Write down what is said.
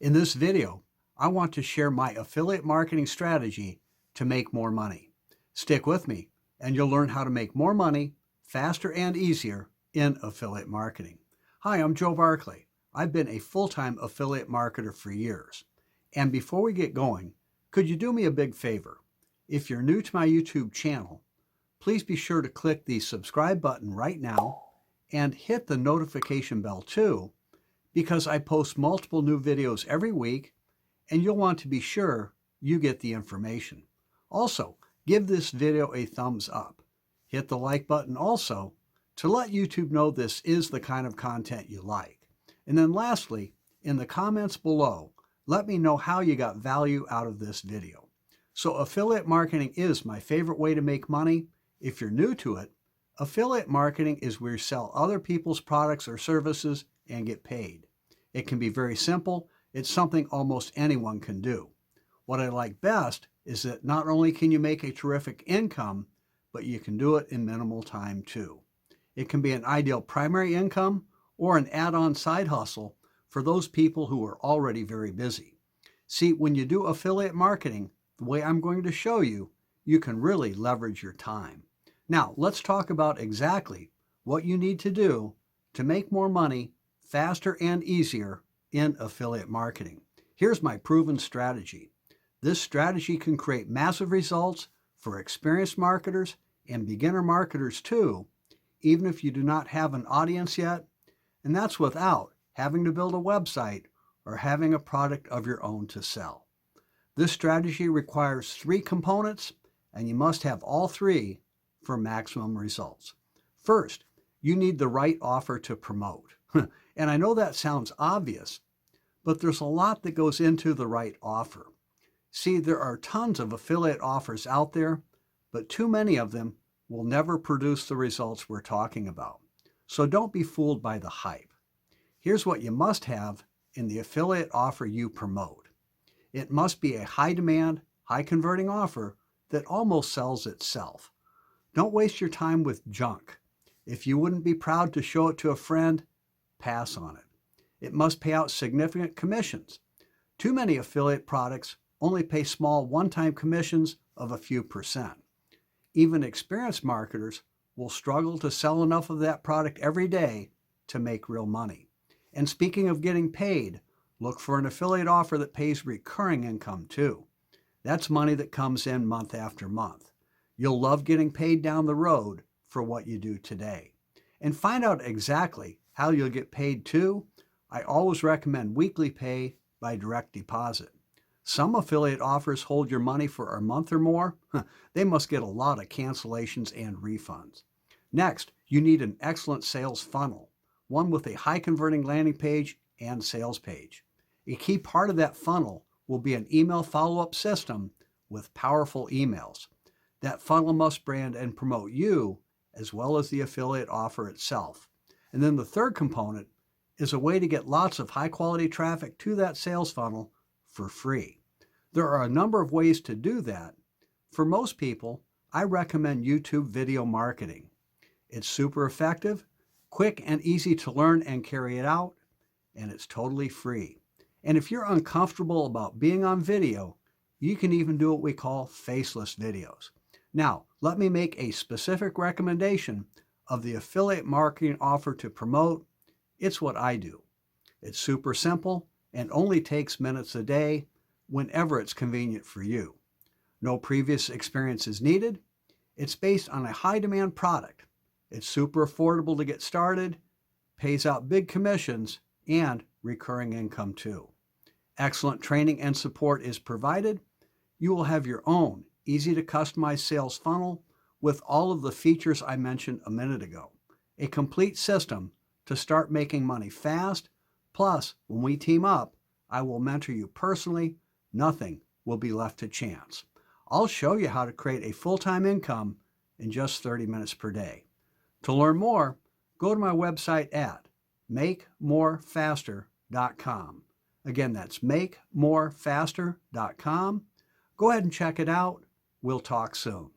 In this video, I want to share my affiliate marketing strategy to make more money. Stick with me and you'll learn how to make more money faster and easier in affiliate marketing. Hi, I'm Joe Barclay. I've been a full-time affiliate marketer for years. And before we get going, could you do me a big favor? If you're new to my YouTube channel, please be sure to click the subscribe button right now and hit the notification bell too, because I post multiple new videos every week and you'll want to be sure you get the information. Also, give this video a thumbs up. Hit the like button also to let YouTube know this is the kind of content you like. And then lastly, in the comments below, let me know how you got value out of this video. So affiliate marketing is my favorite way to make money. If you're new to it, affiliate marketing is where you sell other people's products or services and get paid. It can be very simple. It's something almost anyone can do. What I like best is that not only can you make a terrific income, but you can do it in minimal time too. It can be an ideal primary income or an add-on side hustle for those people who are already very busy. See, when you do affiliate marketing, the way I'm going to show you, you can really leverage your time. Now, let's talk about exactly what you need to do to make more money faster and easier in affiliate marketing. Here's my proven strategy. This strategy can create massive results for experienced marketers and beginner marketers too, even if you do not have an audience yet, and that's without having to build a website or having a product of your own to sell. This strategy requires 3 components, and you must have all 3 for maximum results. First, you need the right offer to promote. And I know that sounds obvious, but there's a lot that goes into the right offer. See, there are tons of affiliate offers out there, but too many of them will never produce the results we're talking about. So don't be fooled by the hype. Here's what you must have in the affiliate offer you promote. It must be a high demand, high converting offer that almost sells itself. Don't waste your time with junk. If you wouldn't be proud to show it to a friend, pass on it. It must pay out significant commissions. Too many affiliate products only pay small one-time commissions of a few percent. Even experienced marketers will struggle to sell enough of that product every day to make real money. And speaking of getting paid, look for an affiliate offer that pays recurring income too. That's money that comes in month after month. You'll love getting paid down the road for what you do today. And find out exactly how you'll get paid too. I always recommend weekly pay by direct deposit. Some affiliate offers hold your money for a month or more. They must get a lot of cancellations and refunds. Next, you need an excellent sales funnel, one with a high converting landing page and sales page. A key part of that funnel will be an email follow-up system with powerful emails. That funnel must brand and promote you as well as the affiliate offer itself. And then the third component is a way to get lots of high-quality traffic to that sales funnel for free. There are a number of ways to do that. For most people, I recommend YouTube video marketing. It's super effective, quick and easy to learn and carry it out, and it's totally free. And if you're uncomfortable about being on video, you can even do what we call faceless videos. Now, let me make a specific recommendation of the affiliate marketing offer to promote. It's what I do. It's super simple and only takes minutes a day whenever it's convenient for you. No previous experience is needed. It's based on a high demand product. It's super affordable to get started, pays out big commissions, and recurring income too. Excellent training and support is provided. You will have your own easy to customize sales funnel with all of the features I mentioned a minute ago. A complete system to start making money fast. Plus, when we team up, I will mentor you personally. Nothing will be left to chance. I'll show you how to create a full-time income in just 30 minutes per day. To learn more, go to my website at makemorefaster.com. Again, that's makemorefaster.com. Go ahead and check it out. We'll talk soon.